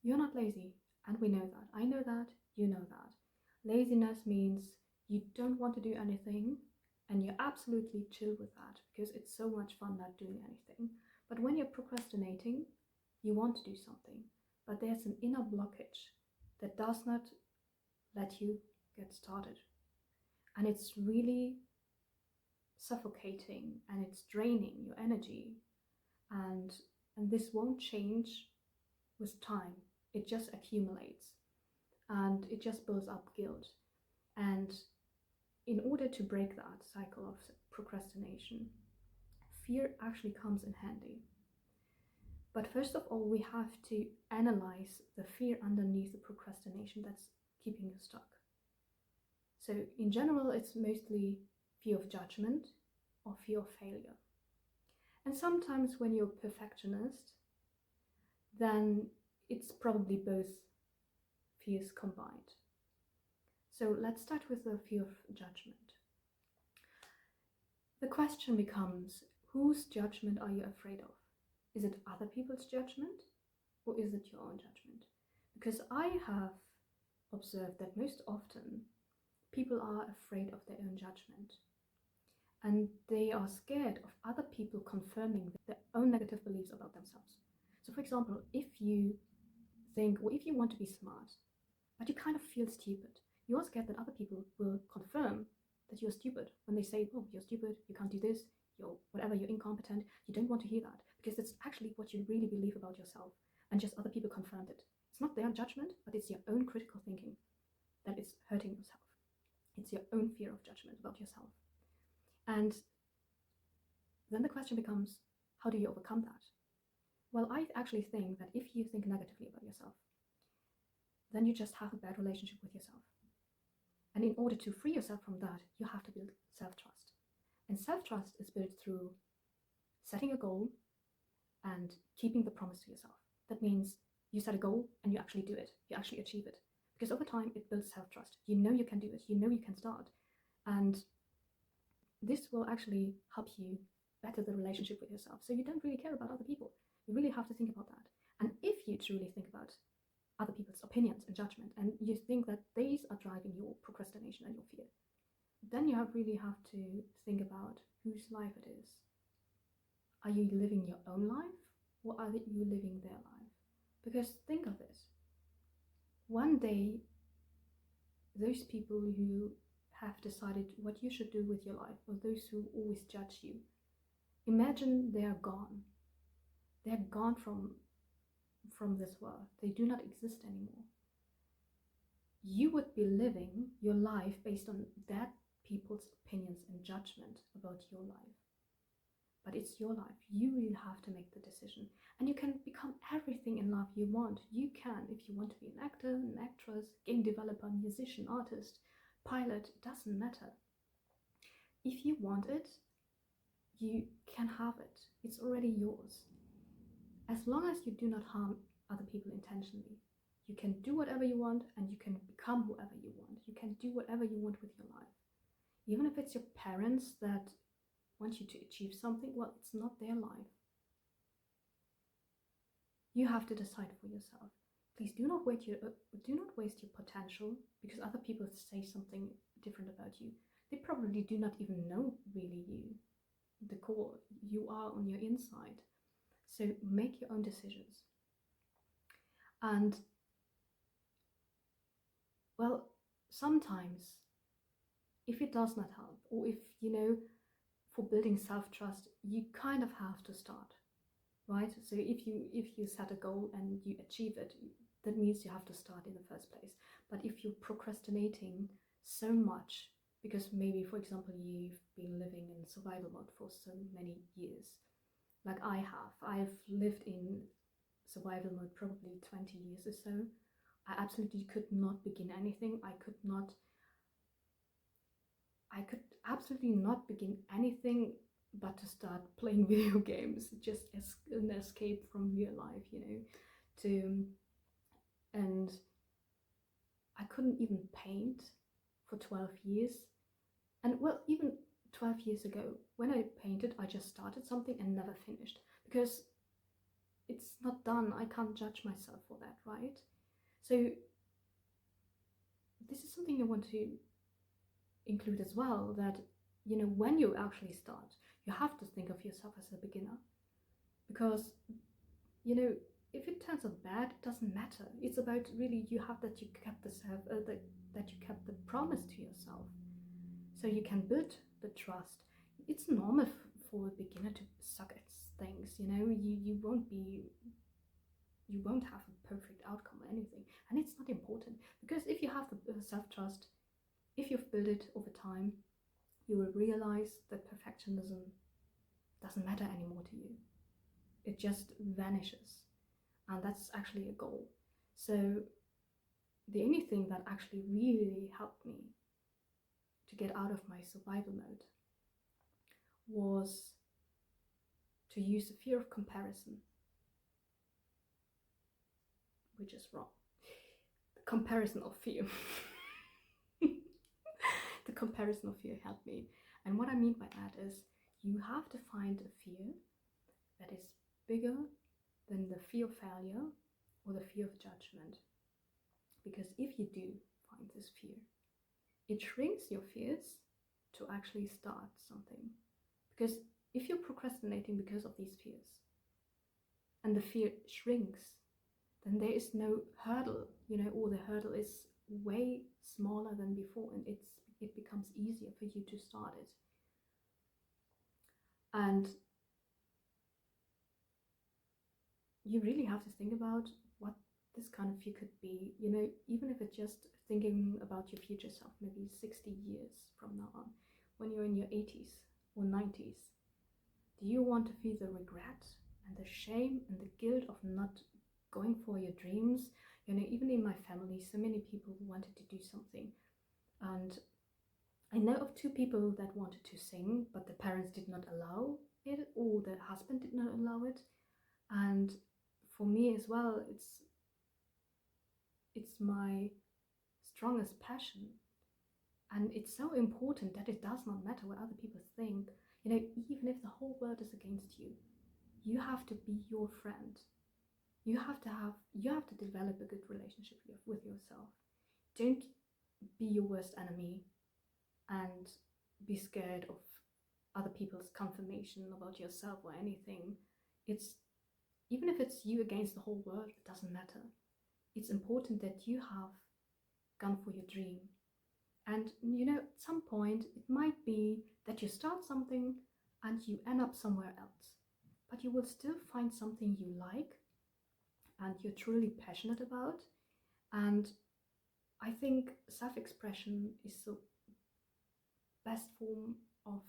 You're not lazy, and we know that. I know that, you know that. Laziness means you don't want to do anything, and you're absolutely chill with that because it's so much fun not doing anything. But when you're procrastinating, you want to do something, but there's an inner blockage that does not let you get started. And it's really suffocating and it's draining your energy. And, and this won't change with time. It just accumulates and it just builds up guilt. And in order to break that cycle of procrastination, fear actually comes in handy. But first of all, we have to analyze the fear underneath the procrastination that's keeping you stuck. So in general, it's mostly fear of judgment or fear of failure. And sometimes when you're a perfectionist, then it's probably both fears combined. So let's start with the fear of judgment. The question becomes, whose judgment are you afraid of? Is it other people's judgment or is it your own judgment? Because I have observed that most often people are afraid of their own judgment and they are scared of other people confirming their own negative beliefs about themselves. So for example, if you think, or if you want to be smart, but you kind of feel stupid, you are scared that other people will confirm that you're stupid when they say, oh, you're stupid, you can't do this, you're whatever, you're incompetent. You don't want to hear that because it's actually what you really believe about yourself, and just other people confirmed it. It's not their judgment, but it's your own critical thinking that is hurting yourself. It's your own fear of judgment about yourself. And then the question becomes, how do you overcome that? Well, I actually think that if you think negatively about yourself, then you just have a bad relationship with yourself. And in order to free yourself from that, you have to build self-trust. And self-trust is built through setting a goal and keeping the promise to yourself. That means you set a goal and you actually do it. You actually achieve it. Because over time, it builds self-trust. You know you can do it. You know you can start. And this will actually help you better the relationship with yourself. So you don't really care about other people. You really have to think about that. And if you truly think about other people's opinions and judgment, and you think that these are driving your procrastination and your fear, then you really have to think about whose life it is. Are you living your own life, or are you living their life? Because think of this. One day, those people who have decided what you should do with your life, or those who always judge you, imagine they are gone. They're gone from this world. They do not exist anymore. You would be living your life based on that people's opinions and judgment about your life. But it's your life. You really have to make the decision. And you can become everything in life you want. You can, if you want to be an actor, an actress, game developer, musician, artist, pilot, it doesn't matter. If you want it, you can have it. It's already yours. As long as you do not harm other people intentionally, you can do whatever you want and you can become whoever you want. You can do whatever you want with your life. Even if it's your parents that want you to achieve something, well, it's not their life. You have to decide for yourself. Please do not waste your potential because other people say something different about you. They probably do not even know really you, the core you are on your inside. So make your own decisions. And well, sometimes if it does not help, or if for building self-trust, you kind of have to start, right? So if you set a goal and you achieve it, that means you have to start in the first place. But if you're procrastinating so much, because maybe, for example, you've been living in survival mode for so many years, like I've lived in survival mode probably 20 years or so. I absolutely could not begin anything. I could absolutely not begin anything but to start playing video games, just as an escape from real life, and I couldn't even paint for 12 years. And well, even 12 years ago, when I painted, I just started something and never finished because it's not done. I can't judge myself for that, right? So this is something I want to include as well, that, you know, when you actually start, you have to think of yourself as a beginner, because, you know, if it turns out bad, it doesn't matter. It's about really you have that you kept that you kept the promise to yourself, so you can build the trust. It's normal for a beginner to suck at things, you know. You won't have a perfect outcome or anything, and it's not important, because if you have the self-trust, if you've built it over time, you will realize that perfectionism doesn't matter anymore to you. It just vanishes, and that's actually a goal. So the only thing that actually really helped me to get out of my survival mode was to use the fear of comparison, which is wrong. The comparison of fear. The comparison of fear helped me. And what I mean by that is, you have to find a fear that is bigger than the fear of failure or the fear of judgment. Because if you do find this fear, it shrinks your fears to actually start something. Because if you're procrastinating because of these fears, and the fear shrinks, then there is no hurdle, you know, or the hurdle is way smaller than before, and it becomes easier for you to start it. And you really have to think about what this kind of fear could be, you know, even if it's just thinking about your future self, maybe 60 years from now on, when you're in your 80s or 90s. Do you want to feel the regret and the shame and the guilt of not going for your dreams? You know, even in my family, so many people wanted to do something. And I know of 2 people that wanted to sing, but the parents did not allow it, or the husband did not allow it. And for me as well, it's my strongest passion. And it's so important that it does not matter what other people think. You know, even if the whole world is against you, you have to be your friend. You have to develop a good relationship with yourself. Don't be your worst enemy and be scared of other people's confirmation about yourself or anything. It's, even if it's you against the whole world, it doesn't matter. It's important that you have gone for your dream. And, you know, at some point, it might be that you start something and you end up somewhere else. But you will still find something you like and you're truly passionate about. And I think self-expression is the best form of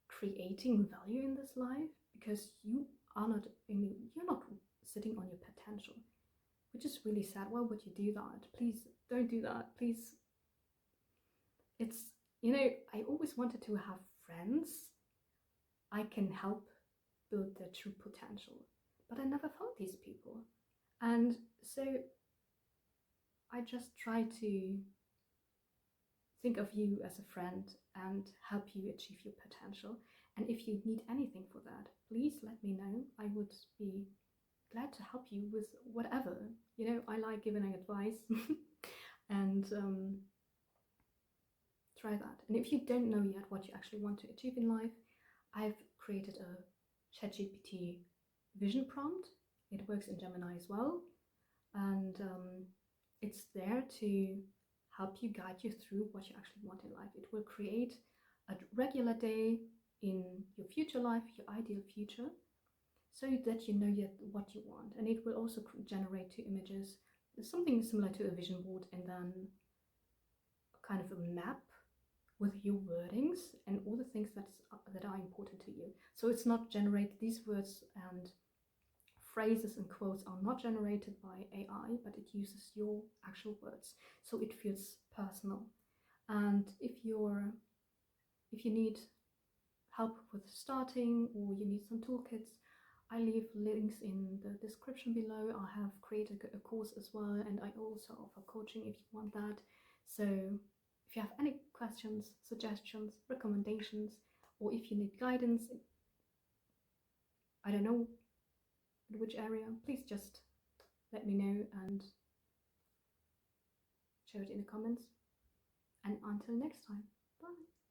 creating value in this life, because you're not sitting on your potential, which is really sad. Why would you do that? Please don't do that. Please. It's, you know, I always wanted to have friends I can help build their true potential, but I never found these people. And so I just try to think of you as a friend and help you achieve your potential. And if you need anything for that, please let me know. I would be glad to help you with whatever. You know, I like giving advice. And try that. And if you don't know yet what you actually want to achieve in life, I've created a ChatGPT vision prompt. It works in Gemini as well. And it's there to help you, guide you through what you actually want in life. It will create a regular day in your future life, your ideal future, so that you know yet what you want. And it will also generate 2 images, something similar to a vision board, and then kind of a map with your wordings and all the things that are important to you. So it's not generate these words, and phrases and quotes are not generated by AI, but it uses your actual words, so it feels personal. And if you need help with starting, or you need some toolkits, I leave links in the description below. I have created a course as well, and I also offer coaching if you want that. So if you have any questions, suggestions, recommendations, or if you need guidance, I don't know, But which area? Please just let me know and share it in the comments. And until next time, bye.